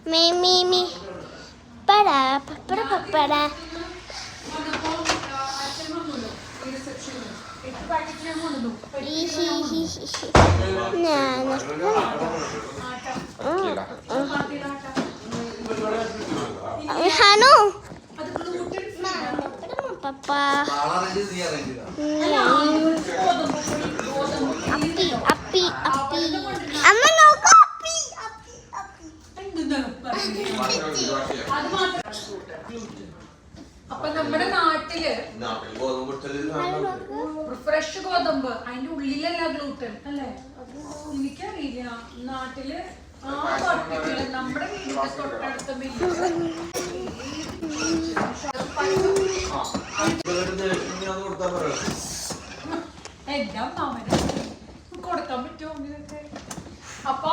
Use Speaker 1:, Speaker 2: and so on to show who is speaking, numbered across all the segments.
Speaker 1: Me. Para. Hanu. Papa. Api. Amma noka api.
Speaker 2: അപ്പൊ നമ്മുടെ നാട്ടില് ഫ്രഷ് ഗോതമ്പ് അതിന്റെ ഉള്ളിലല്ല ഗ്ലൂട്ടൻ അല്ലേ? എനിക്കറിയില്ല. നാട്ടില് ആ പർട്ടിക്കുലർ നമ്മുടെ വീടിന്റെ തൊട്ടടുത്ത എല്ലാം മാമന് കൊടുക്കാൻ പറ്റുമോ അങ്ങനെയൊക്കെ? അപ്പൊ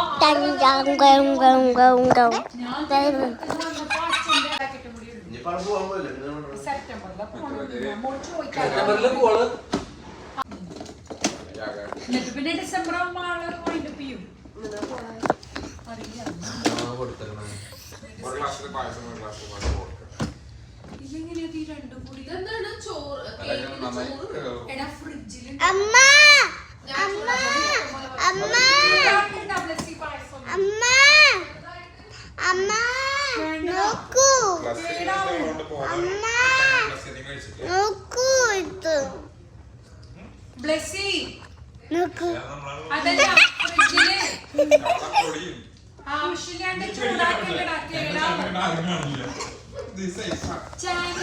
Speaker 2: പിന്നെ ഡിസംബർ ആവുമ്പോ ആള് വൈൻഡപ്പ് ചെയ്യും. ഇതെങ്ങനെയാ ഈ രണ്ടും കൂടി? എന്താണ് ചോറ്? എടാ ഫ്രിഡ്ജിൽ അതല്ല ഫ്രിഡ്ജില് ആവശ്യമില്ലാണ്ട് ചൂടാക്കിയിടാ. ചായ